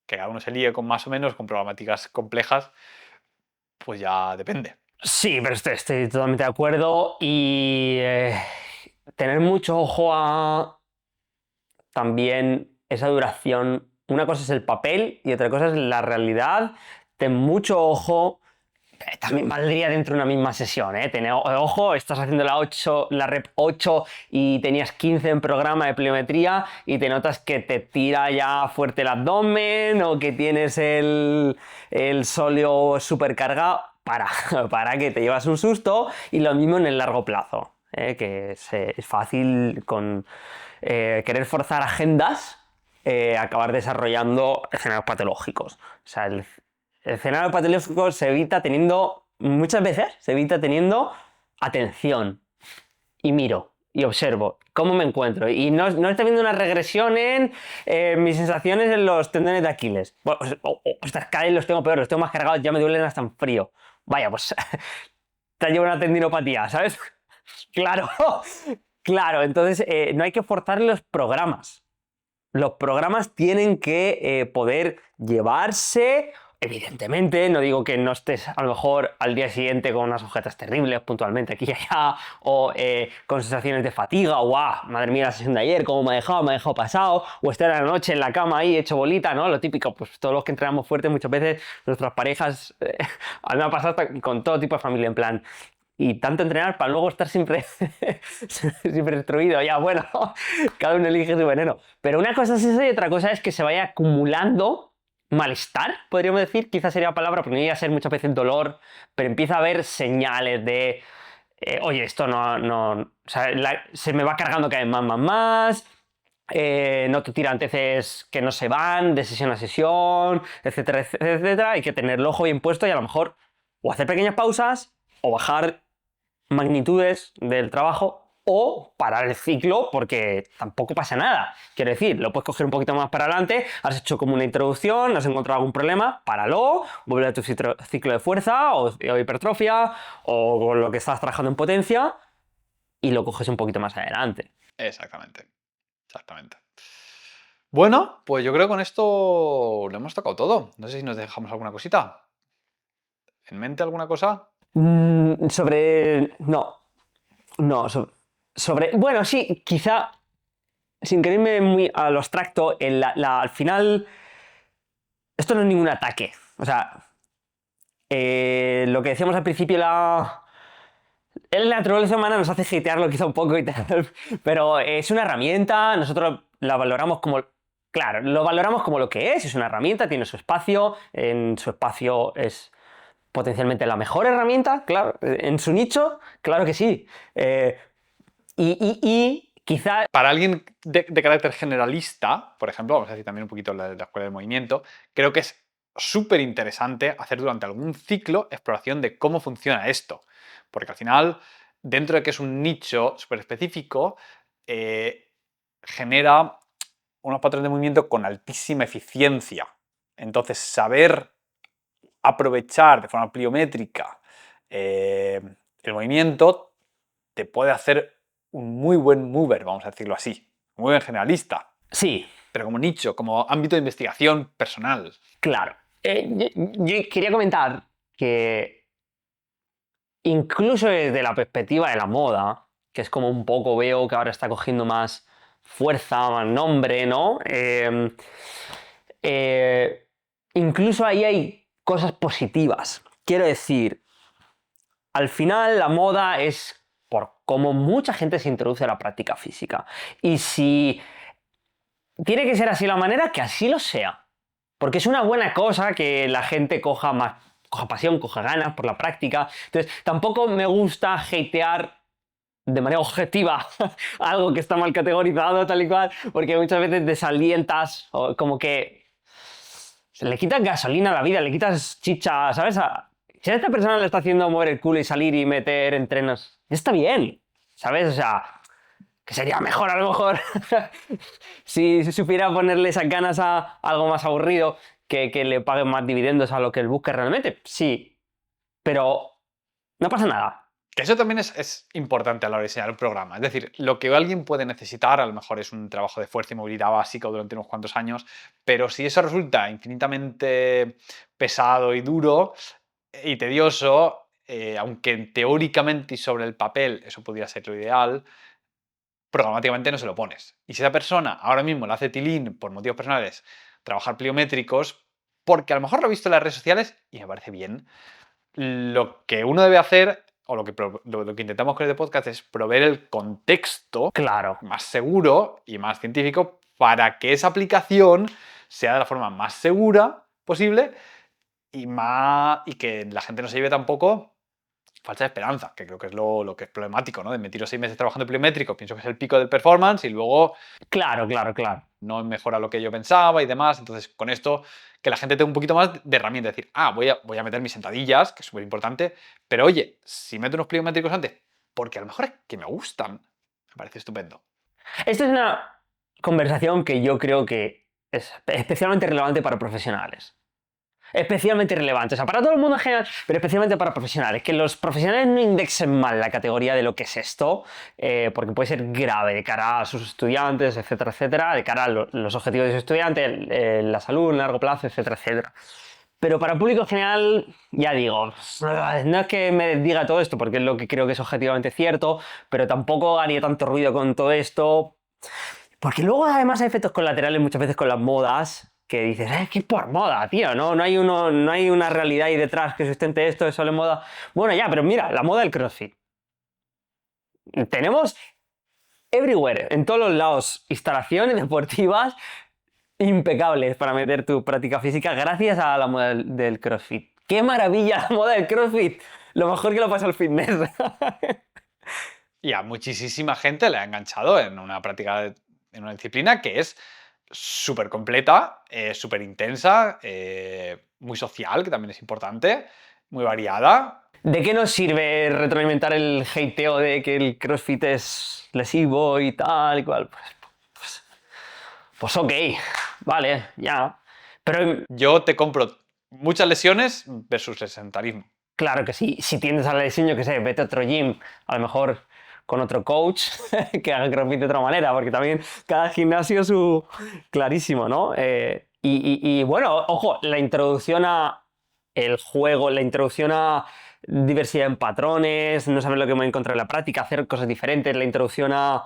que cada uno se líe con más o menos, con problemáticas complejas, pues ya depende. Sí, pero estoy totalmente de acuerdo y tener mucho ojo a también esa duración. Una cosa es el papel y otra cosa es la realidad. Ten mucho ojo. También valdría dentro de una misma sesión, ¿eh? Ojo, estás haciendo la rep 8 y tenías 15 en programa de pliometría y te notas que te tira ya fuerte el abdomen o que tienes el sóleo supercargado. Para que te llevas un susto y lo mismo en el largo plazo, ¿eh? Que es fácil con querer forzar agendas, acabar desarrollando escenarios patológicos. O sea, el escenario patológico se evita muchas veces se evita teniendo atención y miro y observo cómo me encuentro. Y no estoy viendo una regresión en mis sensaciones en los tendones de Aquiles. Bueno, ostras, cada vez los tengo peor, los tengo más cargados, ya me duelen hasta en frío. Vaya, pues te lleva una tendinopatía, ¿sabes? Claro, claro. Entonces, no hay que forzar los programas. Los programas tienen que poder llevarse. Evidentemente, no digo que no estés a lo mejor al día siguiente con unas ojetas terribles puntualmente aquí y allá, o con sensaciones de fatiga, o madre mía, la sesión de ayer, cómo me ha dejado pasado, o estar a la noche en la cama ahí hecho bolita, ¿no? Lo típico, pues todos los que entrenamos fuerte muchas veces, nuestras parejas, a mí me ha pasado hasta con todo tipo de familia, en plan, y tanto entrenar para luego estar siempre, siempre destruido. Ya, bueno, cada uno elige su veneno. Pero una cosa es eso y otra cosa es que se vaya acumulando malestar, podríamos decir. Quizás sería la palabra, porque no llega a ser muchas veces dolor, pero empieza a haber señales de, oye, esto o sea, se me va cargando cada vez más. Noto tiranteces que no se van de sesión a sesión, etcétera, etcétera. Hay que tener el ojo bien puesto y a lo mejor o hacer pequeñas pausas o bajar magnitudes del trabajo o parar el ciclo porque tampoco pasa nada. Quiero decir, lo puedes coger un poquito más para adelante, has hecho como una introducción, has encontrado algún problema, páralo, vuelve a tu ciclo de fuerza o hipertrofia o con lo que estás trabajando en potencia y lo coges un poquito más adelante. Exactamente. Exactamente. Bueno, pues yo creo que con esto lo hemos tocado todo. No sé si nos dejamos alguna cosita. ¿En mente alguna cosa? Sobre... No, sobre... Bueno, sí, quizá, sin quererme muy a lo abstracto, al final, esto no es ningún ataque. O sea, lo que decíamos al principio, la naturaleza humana nos hace hatearlo quizá un poco y tal, pero es una herramienta, nosotros la valoramos como... Claro, lo valoramos como lo que es una herramienta, tiene su espacio, en su espacio es potencialmente la mejor herramienta, claro, en su nicho, claro que sí. Y quizá... Para alguien de carácter generalista, por ejemplo, vamos a decir también un poquito la escuela del movimiento, creo que es súper interesante hacer durante algún ciclo exploración de cómo funciona esto. Porque al final, dentro de que es un nicho súper específico, genera unos patrones de movimiento con altísima eficiencia. Entonces, saber aprovechar de forma pliométrica el movimiento te puede hacer un muy buen mover, vamos a decirlo así, muy buen generalista, Sí, pero como nicho, como ámbito de investigación personal. claro. Yo quería comentar que incluso desde la perspectiva de la moda, que es como un poco veo que ahora está cogiendo más fuerza, más nombre, ¿no? Eh, incluso ahí hay cosas positivas. Quiero decir, al final la moda es por cómo mucha gente se introduce a la práctica física. Y si tiene que ser así la manera, que así lo sea. Porque es una buena cosa que la gente coja más, coja pasión, coja ganas por la práctica. Entonces, tampoco me gusta hatear de manera objetiva algo que está mal categorizado, tal y cual, porque muchas veces desalientas o como que le quitas gasolina a la vida, le quitas chicha, ¿sabes? Si a esta persona le está haciendo mover el culo y salir y meter entrenos, está bien, ¿sabes? O sea, que sería mejor a lo mejor si supiera ponerle esas ganas a algo más aburrido que le paguen más dividendos a lo que él busque realmente. Sí, pero no pasa nada. Que eso también es importante a la hora de diseñar un programa. Es decir, lo que alguien puede necesitar a lo mejor es un trabajo de fuerza y movilidad básico durante unos cuantos años, pero si eso resulta infinitamente pesado y duro y tedioso, aunque teóricamente y sobre el papel eso podría ser lo ideal, programáticamente no se lo pones. Y si esa persona ahora mismo le hace tilín por motivos personales trabajar pliométricos, porque a lo mejor lo ha visto en las redes sociales y me parece bien, lo que uno debe hacer, o lo que intentamos con este podcast, es proveer el contexto Claro. más seguro y más científico para que esa aplicación sea de la forma más segura posible y que la gente no se lleve tampoco falsa esperanza, que creo que es lo que es problemático, ¿no? De me tiro 6 meses trabajando en pliométrico, pienso que es el pico del performance y luego Claro, claro, claro. no mejora lo que yo pensaba y demás. Entonces, con esto, que la gente tenga un poquito más de herramienta. Decir, voy a meter mis sentadillas, que es súper importante, pero oye, si meto unos pliométricos antes, porque a lo mejor es que me gustan, me parece estupendo. Esta es una conversación que yo creo que es especialmente relevante para profesionales. Especialmente relevante, o sea, para todo el mundo en general, pero especialmente para profesionales. Que los profesionales no indexen mal la categoría de lo que es esto, porque puede ser grave de cara a sus estudiantes, etcétera, etcétera, de cara a los objetivos de sus estudiantes, la salud, a largo plazo, etcétera, etcétera. Pero para el público en general, ya digo, no es que me diga todo esto, porque es lo que creo que es objetivamente cierto, pero tampoco haría tanto ruido con todo esto, porque luego además hay efectos colaterales muchas veces con las modas, que dices, es que por moda, tío, no hay una realidad ahí detrás que sustente esto, es solo moda. Bueno, ya, pero mira, la moda del CrossFit. Tenemos everywhere, en todos los lados, instalaciones deportivas impecables para meter tu práctica física gracias a la moda del CrossFit. ¡Qué maravilla la moda del CrossFit! Lo mejor que lo pasa al fitness. Y a muchísima gente le ha enganchado en una práctica, en una disciplina que es súper completa, súper intensa, muy social, que también es importante, muy variada. ¿De qué nos sirve retroalimentar el hateo de que el CrossFit es lesivo y tal y cual? Pues ok, vale, ya. Pero Yo te compro muchas lesiones versus el sedentarismo. claro que sí, si tiendes al diseño, que sé, vete a otro gym, a lo mejor con otro coach que haga CrossFit de otra manera, porque también cada gimnasio su... Clarísimo, ¿no? Y bueno, ojo, la introducción a el juego, la introducción a diversidad en patrones, no saber lo que me voy a encontrar en la práctica, hacer cosas diferentes, la introducción a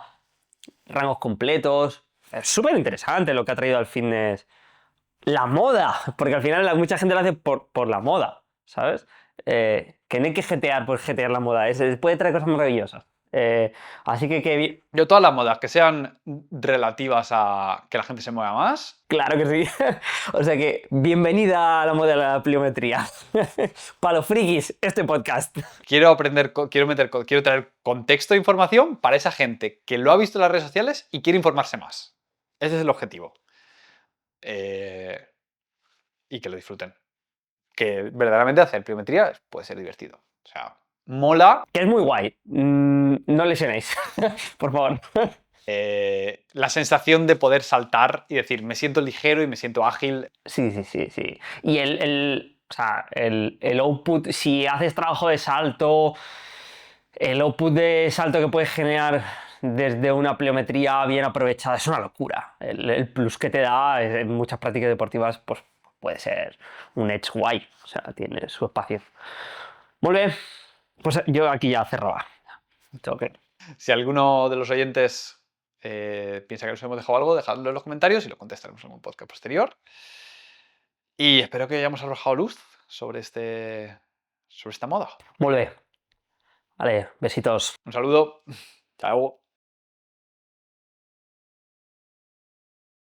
rangos completos. Es súper interesante lo que ha traído al fitness. La moda, porque al final mucha gente lo hace por la moda, ¿sabes? Que no hay que jetear por jetear la moda, puede traer cosas maravillosas. Así que Yo todas las modas que sean relativas a que la gente se mueva más. claro que sí. O sea que bienvenida a la moda de la pliometría. Para los frikis, este podcast. Quiero aprender, quiero traer contexto e información para esa gente que lo ha visto en las redes sociales y quiere informarse más. Ese es el objetivo. Y que lo disfruten. Que verdaderamente hacer pliometría puede ser divertido. O sea, mola. Que es muy guay. No lesionéis, por favor. la sensación de poder saltar y decir, me siento ligero y me siento ágil. Sí. Y o sea, el output, si haces trabajo de salto, el output de salto que puedes generar desde una pliometría bien aprovechada es una locura. El plus que te da en muchas prácticas deportivas, pues puede ser un edge guay. O sea, tiene su espacio. Muy bien. Pues yo aquí ya cerraba. Tengo que- Si alguno de los oyentes piensa que nos hemos dejado algo, dejadlo en los comentarios y lo contestaremos en un podcast posterior. Y espero que hayamos arrojado luz sobre esta moda. Muy bien. Vale, besitos. Un saludo. Chao.